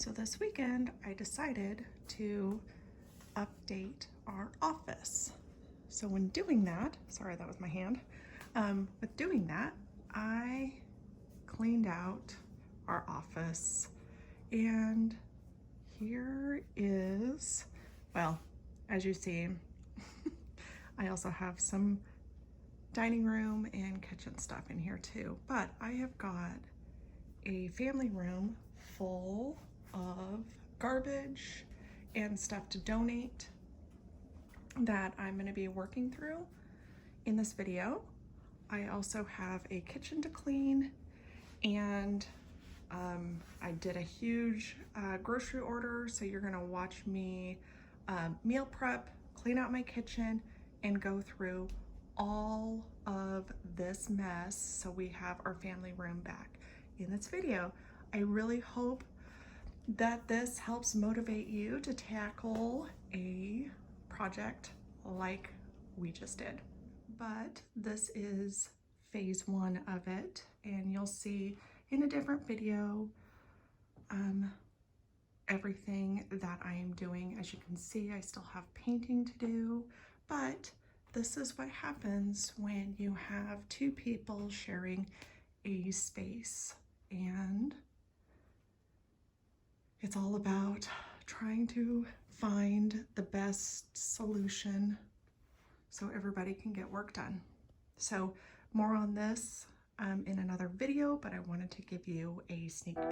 So this weekend I decided to update our office. So when doing that, sorry that was my hand, with doing that, I cleaned out our office, and here is, well, as you see, I also have some dining room and kitchen stuff in here too, but I have got a family room full of garbage and stuff to donate that I'm going to be working through in this video. I also have a kitchen to clean, and I did a huge grocery order, so you're going to watch me meal prep, clean out my kitchen, and go through all of this mess so we have our family room back in this video. I really hope that this helps motivate you to tackle a project like we just did. But this is phase one of it, and you'll see in a different video everything that I am doing. As you can see, I still have painting to do, but this is what happens when you have two people sharing a space, and it's all about trying to find the best solution so everybody can get work done. So more on this in another video, but I wanted to give you a sneak peek.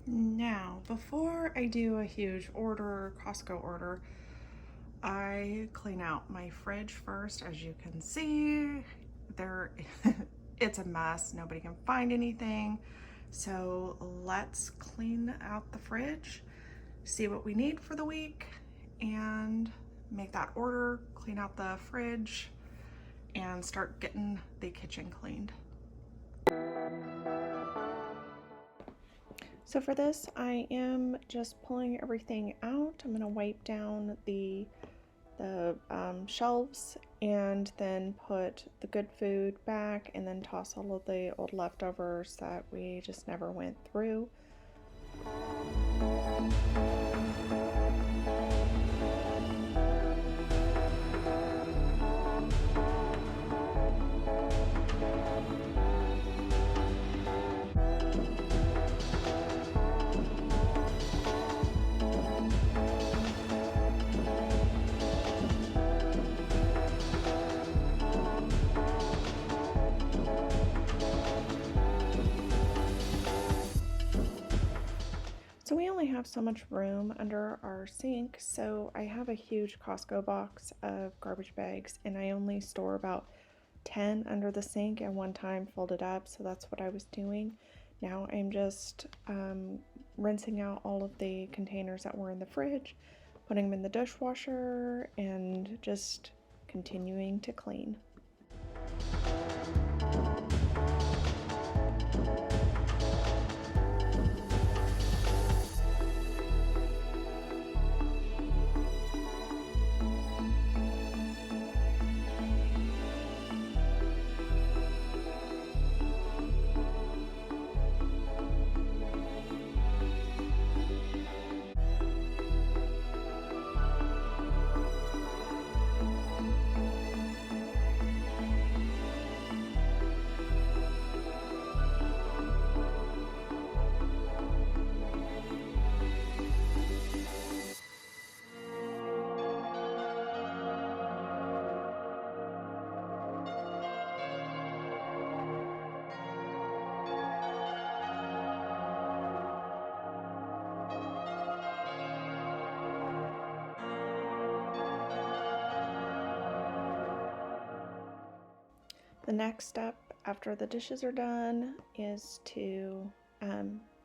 Now, before I do a huge order, Costco order, I clean out my fridge first. As you can see, it's a mess. Nobody can find anything. So let's clean out the fridge, see what we need for the week, and make that order, clean out the fridge, and start getting the kitchen cleaned. So for this, I am just pulling everything out. I'm gonna wipe down the shelves and then put the good food back, and then toss all of the old leftovers that we just never went through. So we only have so much room under our sink, so I have a huge Costco box of garbage bags, and I only store about 10 under the sink at one time, folded up, so that's what I was doing. Now I'm just rinsing out all of the containers that were in the fridge, putting them in the dishwasher, and just continuing to clean. The next step after the dishes are done is to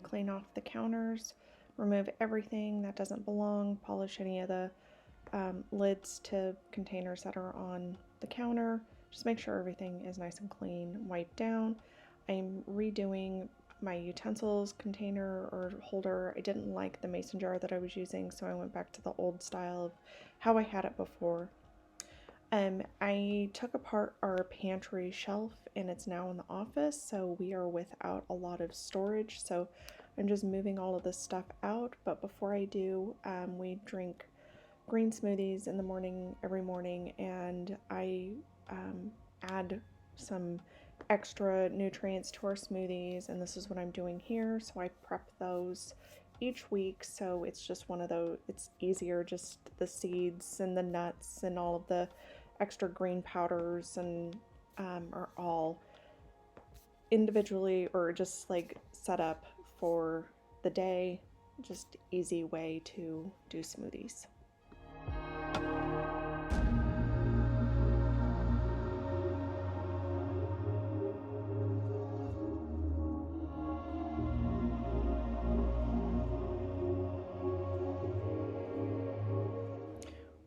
clean off the counters, remove everything that doesn't belong, polish any of the lids to containers that are on the counter. Just make sure everything is nice and clean, wiped down. I'm redoing my utensils container or holder. I didn't like the mason jar that I was using, so I went back to the old style of how I had it before. I took apart our pantry shelf and it's now in the office, so we are without a lot of storage. So I'm just moving all of this stuff out. But before I do, we drink green smoothies in the morning, every morning, and I add some extra nutrients to our smoothies, and this is what I'm doing here. So I prep those each week, so it's just one of those, it's easier, just the seeds and the nuts and all of the extra green powders and are all individually or just like set up for the day. Just easy way to do smoothies.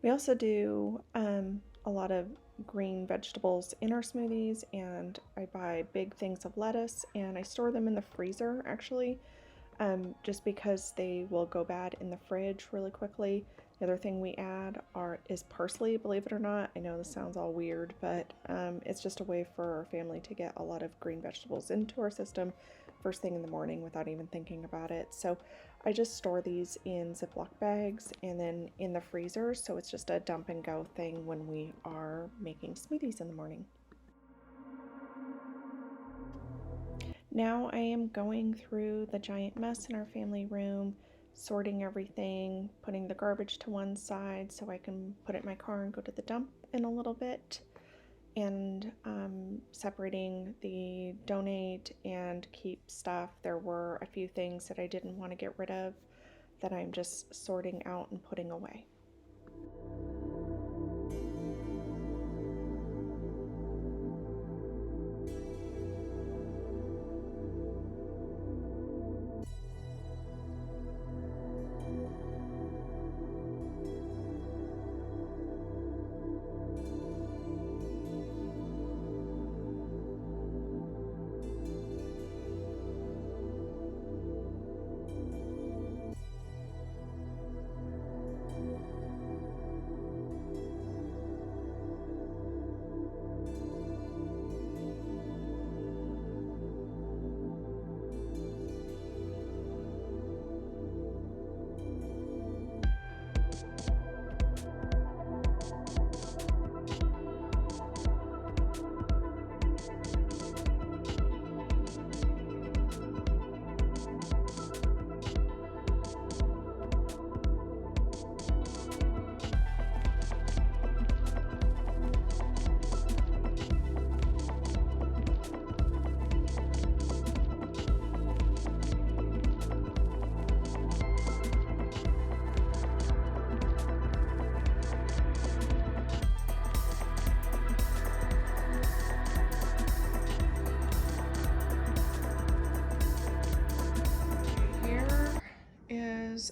We also do a lot of green vegetables in our smoothies, and I buy big things of lettuce and I store them in the freezer actually, just because they will go bad in the fridge really quickly. The other thing we add is parsley, believe it or not. I know this sounds all weird, but it's just a way for our family to get a lot of green vegetables into our system first thing in the morning without even thinking about it. So I just store these in Ziploc bags and then in the freezer, so it's just a dump and go thing when we are making smoothies in the morning. Now I am going through the giant mess in our family room, sorting everything, putting the garbage to one side so I can put it in my car and go to the dump in a little bit, and separating the donate and keep stuff. There were a few things that I didn't want to get rid of that I'm just sorting out and putting away.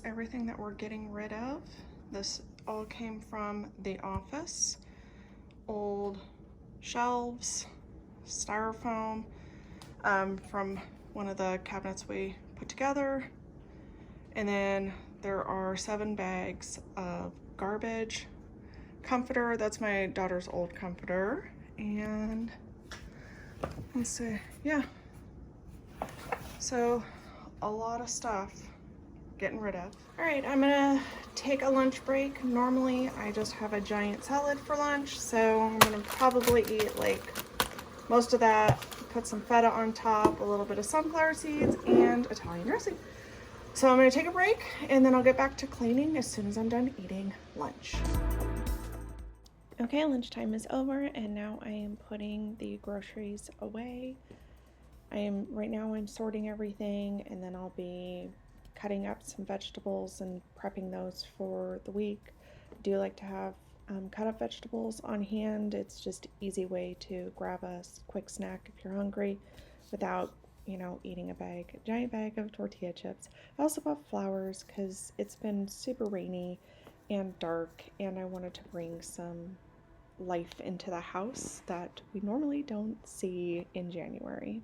Everything that we're getting rid of. This all came from the office. Old shelves, styrofoam from one of the cabinets we put together. And then there are 7 bags of garbage. Comforter, that's my daughter's old comforter. And let's see, yeah. So a lot of stuff getting rid of. All right, I'm gonna take a lunch break. Normally I just have a giant salad for lunch, so I'm gonna probably eat like most of that, put some feta on top, a little bit of sunflower seeds, and Italian dressing. So I'm gonna take a break and then I'll get back to cleaning as soon as I'm done eating lunch. Okay, lunchtime is over and now I am putting the groceries away. Right now I'm sorting everything, and then I'll be cutting up some vegetables and prepping those for the week. I do like to have cut up vegetables on hand. It's just an easy way to grab a quick snack if you're hungry without eating a giant bag of tortilla chips. I also bought flowers because it's been super rainy and dark, and I wanted to bring some life into the house that we normally don't see in January.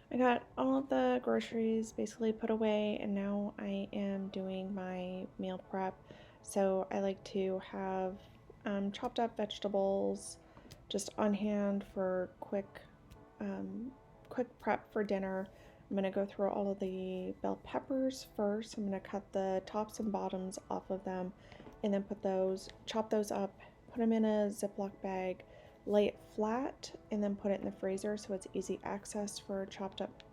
I got all of the groceries basically put away, and now I am doing my meal prep. So I like to have chopped up vegetables just on hand for quick prep for dinner. I'm going to go through all of the bell peppers first. I'm going to cut the tops and bottoms off of them, and then chop those up, put them in a Ziploc bag, lay it flat, and then put it in the freezer so it's easy access for chopped up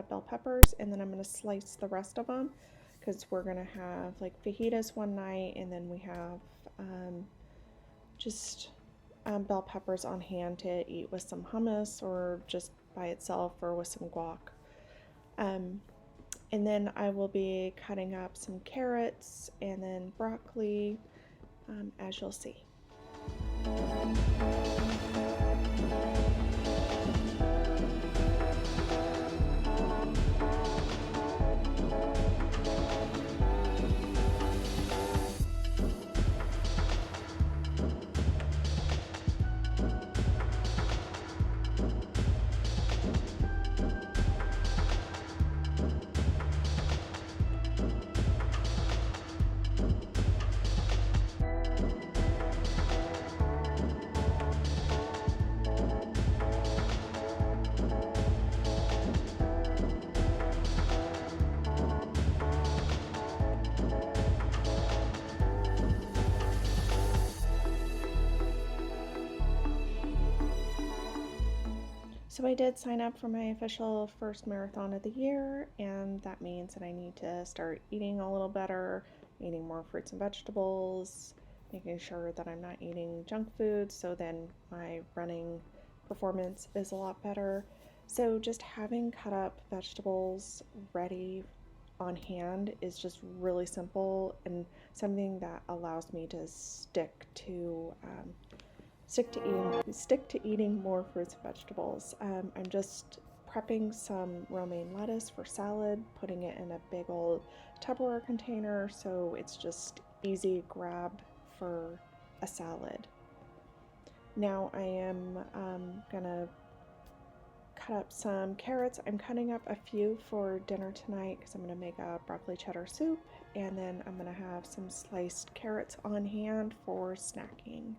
bell peppers. And then I'm going to slice the rest of them because we're going to have like fajitas one night, and then we have just bell peppers on hand to eat with some hummus or just by itself or with some guac. And then I will be cutting up some carrots and then broccoli, as you'll see. So I did sign up for my official first marathon of the year, and that means that I need to start eating a little better, eating more fruits and vegetables, making sure that I'm not eating junk food, so then my running performance is a lot better. So just having cut up vegetables ready on hand is just really simple and something that allows me to stick to eating more fruits and vegetables. I'm just prepping some romaine lettuce for salad, putting it in a big old Tupperware container so it's just easy grab for a salad. Now I am gonna cut up some carrots. I'm cutting up a few for dinner tonight because I'm gonna make a broccoli cheddar soup, and then I'm gonna have some sliced carrots on hand for snacking.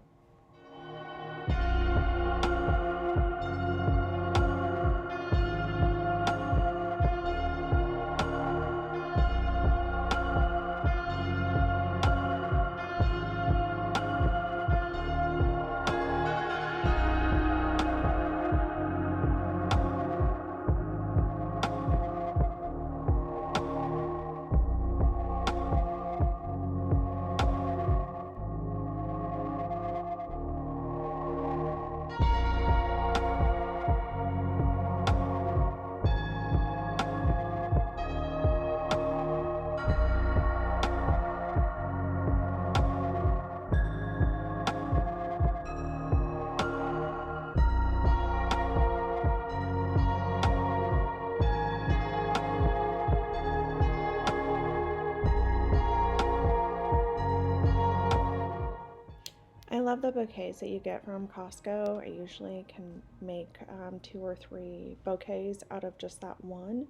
I love the bouquets that you get from Costco. I usually can make 2 or 3 bouquets out of just that one.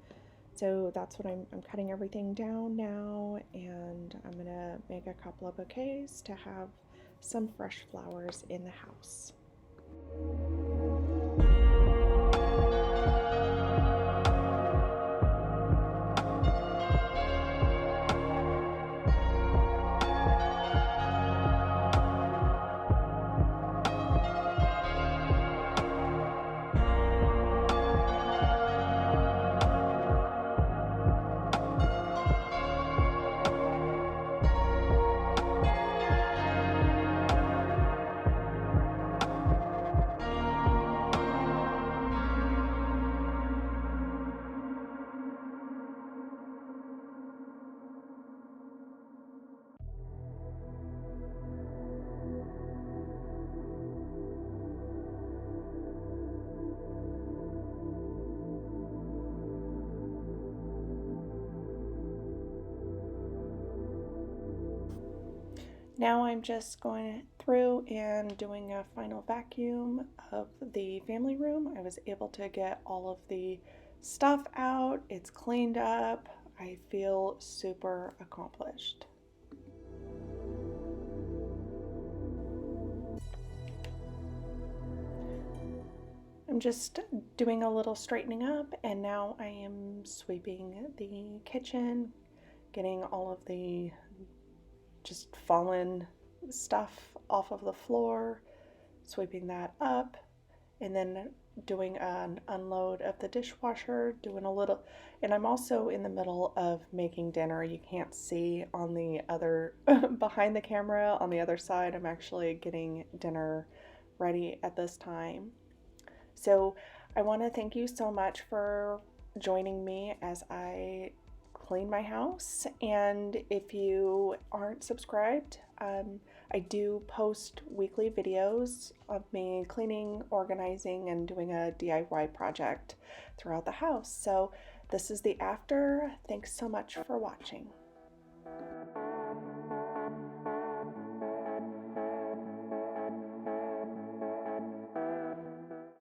So that's what I'm cutting everything down now, and I'm gonna make a couple of bouquets to have some fresh flowers in the house. Now I'm just going through and doing a final vacuum of the family room. I was able to get all of the stuff out. It's cleaned up. I feel super accomplished. I'm just doing a little straightening up, and now I am sweeping the kitchen, getting all of the just fallen stuff off of the floor, sweeping that up, and then doing an unload of the dishwasher, doing a little, and I'm also in the middle of making dinner. You can't see on the other, behind the camera, on the other side, I'm actually getting dinner ready at this time. So I want to thank you so much for joining me as I clean my house. And if you aren't subscribed, I do post weekly videos of me cleaning, organizing, and doing a DIY project throughout the house. So this is the after. Thanks so much for watching.